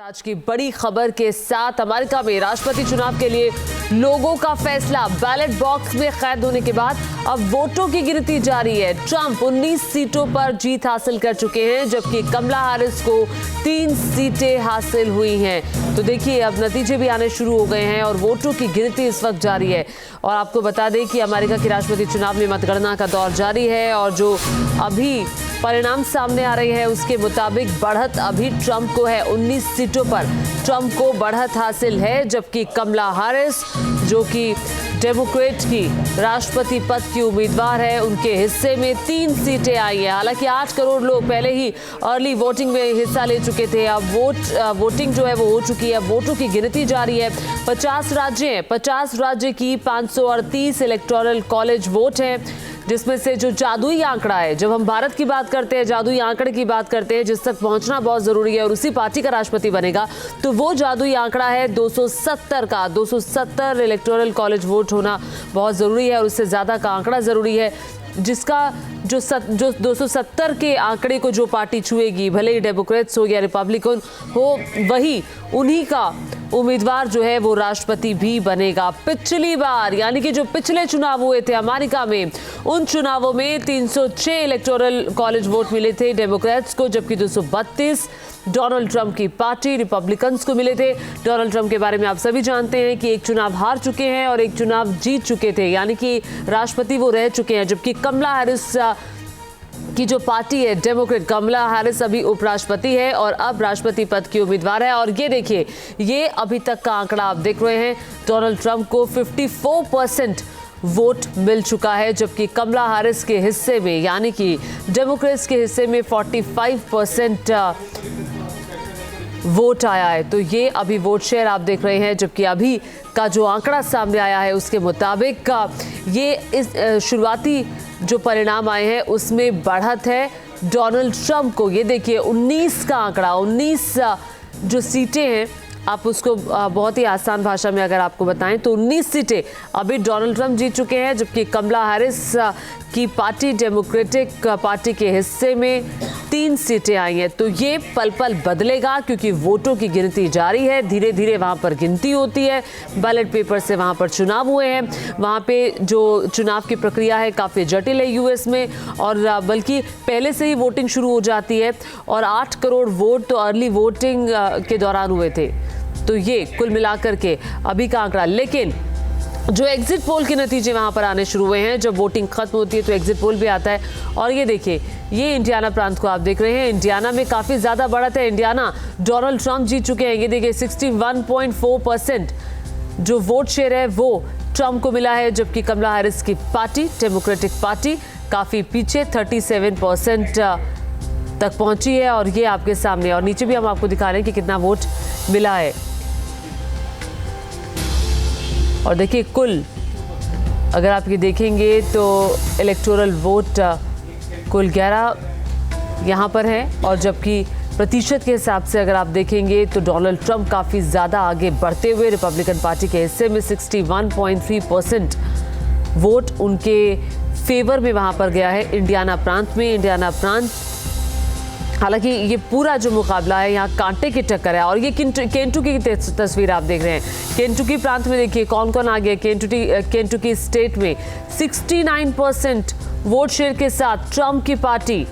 आज की बड़ी खबर के साथ अमेरिका में राष्ट्रपति चुनाव के लिए लोगों का फैसला। बैलेट बॉक्स में कैद होने के बाद अब वोटों की गिनती जारी है। ट्रंप 19 सीटों पर जीत हासिल कर चुके हैं, जबकि कमला हैरिस को 3 सीटें हासिल हुई हैं। तो देखिए अब नतीजे भी आने शुरू हो गए हैं और वोटों की गिनती इस वक्त जारी है। और आपको बता दें कि अमेरिका के राष्ट्रपति चुनाव में मतगणना का दौर जारी है और जो अभी परिणाम सामने आ रहे हैं उसके मुताबिक बढ़त अभी ट्रंप को है। 19 सीटों पर ट्रंप को बढ़त हासिल है, जबकि कमला हैरिस जो कि डेमोक्रेट की राष्ट्रपति पद की उम्मीदवार है, उनके हिस्से में 3 सीटें आई हैं। हालांकि 8 करोड़ लोग पहले ही अर्ली वोटिंग में हिस्सा ले चुके थे। अब वोटिंग जो है वो हो चुकी है। वोटों की गिनती जारी है। 50 राज्य हैं। 50 राज्य की 538 इलेक्टोरल कॉलेज वोट हैं, जिसमें से जो जादुई आंकड़ा है, जब हम भारत की बात करते हैं, जादुई आंकड़े की बात करते हैं जिस तक पहुंचना बहुत जरूरी है और उसी पार्टी का राष्ट्रपति बनेगा, तो वो जादुई आंकड़ा है 270 का। 270 इलेक्टोरल कॉलेज वोट होना बहुत जरूरी है और उससे ज्यादा का आंकड़ा जरूरी है, जिसका जो 270 के आंकड़े को जो पार्टी छुएगी, भले ही डेमोक्रेट्स हो या रिपब्लिकन हो, वही उन्हीं का उम्मीदवार जो है वो राष्ट्रपति भी बनेगा। पिछली बार यानी कि जो पिछले चुनाव हुए थे अमेरिका में, उन चुनावों में 306 इलेक्टोरल कॉलेज वोट मिले थे डेमोक्रेट्स को, जबकि 232 डोनाल्ड ट्रंप की पार्टी रिपब्लिकन्स को मिले थे। डोनाल्ड ट्रंप के बारे में आप सभी जानते हैं कि एक चुनाव हार चुके हैं और एक चुनाव जीत चुके थे, यानी कि राष्ट्रपति वो रह चुके हैं। जबकि कमला हैरिस की जो पार्टी है डेमोक्रेट, कमला हैरिस अभी उपराष्ट्रपति है और अब राष्ट्रपति पद की उम्मीदवार है। और ये देखिए, ये अभी तक का आंकड़ा आप देख रहे हैं। डोनाल्ड ट्रंप को 54% वोट मिल चुका है, जबकि कमला हैरिस के हिस्से में यानी कि डेमोक्रेट्स के हिस्से में 45% वोट आया है। तो ये अभी वोट शेयर आप देख रहे हैं, जबकि अभी का जो आंकड़ा सामने आया है उसके मुताबिक ये इस शुरुआती जो परिणाम आए हैं उसमें बढ़त है डोनाल्ड ट्रंप को। ये देखिए 19 का आंकड़ा, 19 जो सीटें हैं, आप उसको बहुत ही आसान भाषा में अगर आपको बताएं तो 19 सीटें अभी डोनाल्ड ट्रंप जीत चुके हैं, जबकि कमला हैरिस की पार्टी डेमोक्रेटिक पार्टी के हिस्से में 3 सीटें आई हैं। तो ये पल पल बदलेगा क्योंकि वोटों की गिनती जारी है। धीरे धीरे वहाँ पर गिनती होती है। बैलेट पेपर से वहाँ पर चुनाव हुए हैं। वहाँ पे जो चुनाव की प्रक्रिया है काफ़ी जटिल है यूएस में, और बल्कि पहले से ही वोटिंग शुरू हो जाती है और 8 करोड़ वोट तो अर्ली वोटिंग के दौरान हुए थे। तो ये कुल मिलाकर के अभी का आंकड़ा। लेकिन जो एग्जिट पोल के नतीजे वहां पर आने शुरू हुए हैं, जब वोटिंग खत्म होती है तो एग्जिट पोल भी आता है। और ये देखिए, ये इंडियाना प्रांत को आप देख रहे हैं। इंडियाना में काफ़ी ज़्यादा बढ़त है। इंडियाना डोनाल्ड ट्रंप जीत चुके हैं। ये देखिए 61.4% जो वोट शेयर है वो ट्रंप को मिला है, जबकि कमला हैरिस की पार्टी डेमोक्रेटिक पार्टी काफ़ी पीछे 37% तक पहुंची है। और ये आपके सामने, और नीचे भी हम आपको दिखा रहे हैं कि कितना वोट मिला है। और देखिए कुल अगर आप ये देखेंगे तो इलेक्टोरल वोट कुल 11 यहाँ पर हैं, और जबकि प्रतिशत के हिसाब से अगर आप देखेंगे तो डोनाल्ड ट्रंप काफ़ी ज़्यादा आगे बढ़ते हुए रिपब्लिकन पार्टी के हिस्से में 61.3% वोट उनके फेवर में वहाँ पर गया है इंडियाना प्रांत में। इंडियाना प्रांत, हालांकि ये पूरा जो मुकाबला है यहाँ कांटे की टक्कर है। और ये केंटुकी की तस्वीर आप देख रहे हैं। केंटुकी प्रांत में देखिए कौन कौन आ गया। केंटुकी स्टेट में 69% वोट शेयर के साथ ट्रंप की पार्टी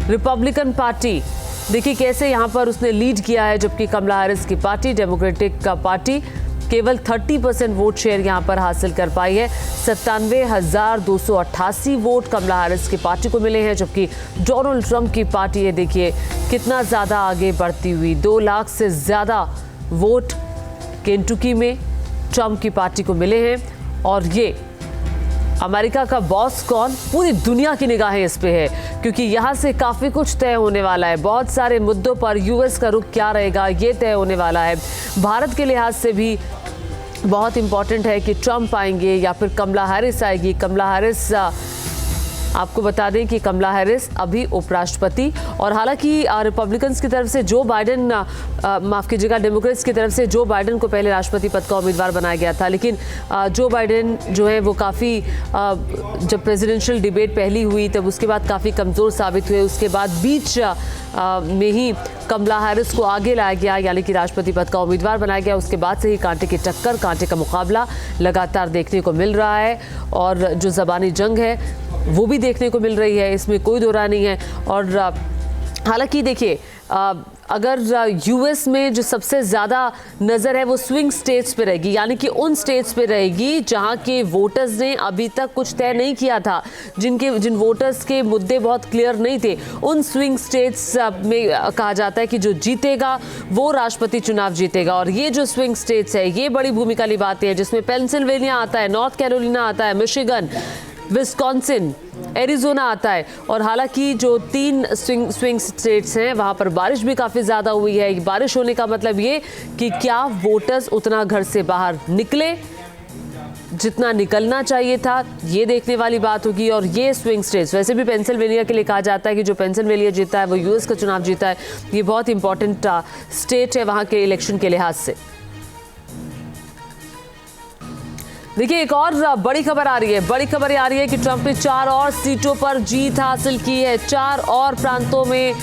रिपब्लिकन पार्टी, देखिए कैसे यहाँ पर उसने लीड किया है, जबकि कमला हैरिस की पार्टी डेमोक्रेटिक का पार्टी केवल 30% वोट शेयर यहाँ पर हासिल कर पाई है। 97,288 वोट कमला हैरिस की पार्टी को मिले हैं, जबकि डोनाल्ड ट्रंप की पार्टी, ये देखिए कितना ज़्यादा आगे बढ़ती हुई, 2 लाख से ज़्यादा वोट केंटुकी में ट्रंप की पार्टी को मिले हैं। और ये अमेरिका का बॉस कौन, पूरी दुनिया की निगाहें इस पे है, क्योंकि यहाँ से काफ़ी कुछ तय होने वाला है। बहुत सारे मुद्दों पर यूएस का रुख क्या रहेगा ये तय होने वाला है। भारत के लिहाज से भी बहुत इंपॉर्टेंट है कि ट्रंप आएंगे या फिर कमला हैरिस आएगी। कमला हैरिस, आपको बता दें कि कमला हैरिस अभी उपराष्ट्रपति, और हालांकि रिपब्लिकन्स की तरफ से जो बाइडेन, माफ़ कीजिएगा, डेमोक्रेट्स की तरफ से जो बाइडेन को पहले राष्ट्रपति पद का उम्मीदवार बनाया गया था, लेकिन जो बाइडेन जो है वो काफ़ी, जब प्रेसिडेंशियल डिबेट पहली हुई तब उसके बाद काफ़ी कमज़ोर साबित हुए। उसके बाद बीच में ही कमला हैरिस को आगे लाया गया, यानी कि राष्ट्रपति पद का उम्मीदवार बनाया गया। उसके बाद से ही कांटे की टक्कर, कांटे का मुकाबला लगातार देखने को मिल रहा है और जो ज़बानी जंग है वो भी देखने को मिल रही है, इसमें कोई दो राय नहीं है। और हालांकि देखिए, अगर यूएस में जो सबसे ज़्यादा नज़र है वो स्विंग स्टेट्स पे रहेगी, यानी कि उन स्टेट्स पे रहेगी जहां के वोटर्स ने अभी तक कुछ तय नहीं किया था, जिन वोटर्स के मुद्दे बहुत क्लियर नहीं थे। उन स्विंग स्टेट्स में कहा जाता है कि जो जीतेगा वो राष्ट्रपति चुनाव जीतेगा। और ये जो स्विंग स्टेट्स है ये बड़ी भूमिका निभाते हैं, जिसमें पेंसिल्वेनिया आता है, नॉर्थ कैरोलिना आता है, मिशिगन, विस्कॉन्सिन, एरिज़ोना आता है। और हालांकि जो 3 स्विंग स्टेट्स हैं वहाँ पर बारिश भी काफ़ी ज़्यादा हुई है। बारिश होने का मतलब ये कि क्या वोटर्स उतना घर से बाहर निकले जितना निकलना चाहिए था, ये देखने वाली बात होगी। और ये स्विंग स्टेट्स, वैसे भी पेंसिल्वेनिया के लिए कहा जाता है कि जो पेंसिल्वेनिया जीता है वो यूएस का चुनाव जीता है। ये बहुत इंपॉर्टेंट स्टेट है वहाँ के इलेक्शन के लिहाज से। देखिए, एक और बड़ी खबर आ रही है। बड़ी खबर आ रही है कि ट्रंप ने 4 और सीटों पर जीत हासिल की है। 4 और प्रांतों में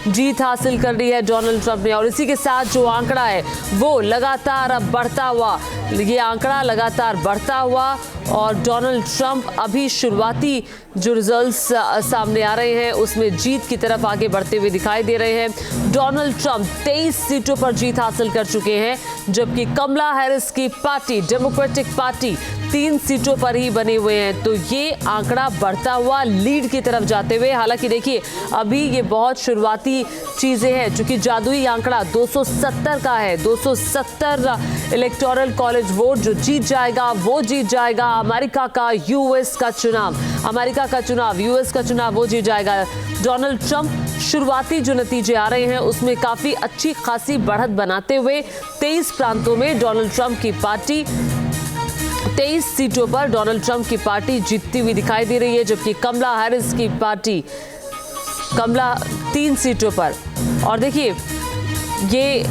जीत हासिल कर ली है डोनाल्ड ट्रंप ने। और इसी के साथ जो आंकड़ा है वो लगातार अब बढ़ता हुआ, ये आंकड़ा लगातार बढ़ता हुआ और डोनाल्ड ट्रंप अभी शुरुआती जो रिजल्ट्स सामने आ रहे हैं उसमें जीत की तरफ आगे बढ़ते हुए दिखाई दे रहे हैं। डोनाल्ड ट्रंप 23 सीटों पर जीत हासिल कर चुके हैं, जबकि कमला हैरिस की पार्टी, डेमोक्रेटिक पार्टी, 3 सीटों पर ही बने हुए हैं। तो ये आंकड़ा बढ़ता हुआ लीड की तरफ जाते हुए, हालांकि देखिए अभी ये बहुत शुरुआती चीजें हैं, चूंकि जादुई आंकड़ा 270 का है। 270 इलेक्टोरल कॉलेज वोट जो जीत जाएगा वो जीत जाएगा अमेरिका का यूएस का चुनाव। अमेरिका का चुनाव, यूएस का चुनाव वो जीत जाएगा। डोनाल्ड ट्रंप शुरुआती जो नतीजे आ रहे हैं उसमें काफी अच्छी खासी बढ़त बनाते हुए 23 प्रांतों में डोनाल्ड ट्रंप की पार्टी, 23 सीटों पर डोनाल्ड ट्रंप की पार्टी जीतती हुई दिखाई दे रही है, जबकि कमला हैरिस की पार्टी, कमला 3 सीटों पर। और देखिए ये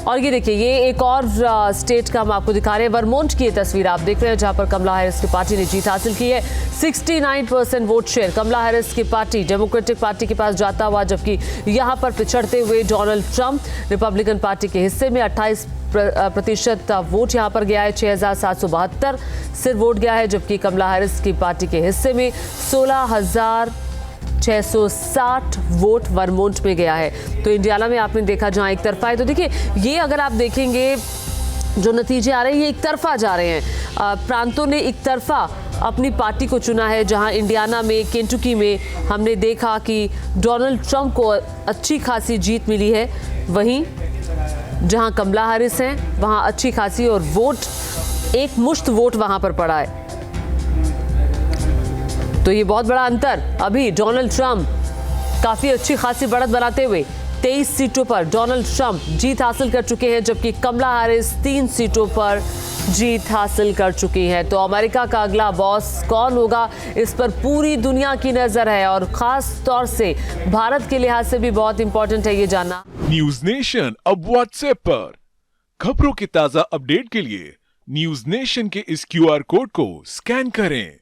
देखिए, ये एक और स्टेट का हम आपको दिखा रहे हैं। वर्मोंट की ये तस्वीर आप देख रहे हैं जहां पर कमला हैरिस की पार्टी ने जीत हासिल की है। 69% वोट शेयर कमला हैरिस की पार्टी, डेमोक्रेटिक पार्टी के पास जाता हुआ, जबकि यहां पर पिछड़ते हुए डोनाल्ड ट्रंप रिपब्लिकन पार्टी के हिस्से में 28% वोट यहां पर गया है। 6772 सिर्फ वोट गया है, जबकि कमला हैरिस की पार्टी के हिस्से में 16,660 वोट वर्मोंट में गया है। तो इंडियाना में आपने देखा जहां एक तरफा है। तो देखिए, ये अगर आप देखेंगे जो नतीजे आ रहे हैं ये एक तरफा जा रहे हैं। प्रांतों ने एक तरफा अपनी पार्टी को चुना है, जहां इंडियाना में, केंटुकी में हमने देखा कि डोनाल्ड ट्रंप को अच्छी खासी जीत मिली है। वहीं जहां कमला हैरिस हैं वहां अच्छी खासी और वोट, एक मुश्त वोट वहां पर पड़ा है। तो ये बहुत बड़ा अंतर। अभी डोनाल्ड ट्रंप काफी अच्छी खासी बढ़त बनाते हुए 23 सीटों पर डोनाल्ड ट्रंप जीत हासिल कर चुके हैं, जबकि कमला हैरिस 3 सीटों पर जीत हासिल कर चुकी हैं। तो अमेरिका का अगला बॉस कौन होगा, इस पर पूरी दुनिया की नजर है और खास तौर से भारत के लिहाज से भी बहुत इंपॉर्टेंट है ये जानना। न्यूज नेशन अब व्हाट्सएप पर खबरों की ताजा अपडेट के लिए न्यूज नेशन के इस QR कोड को स्कैन करें।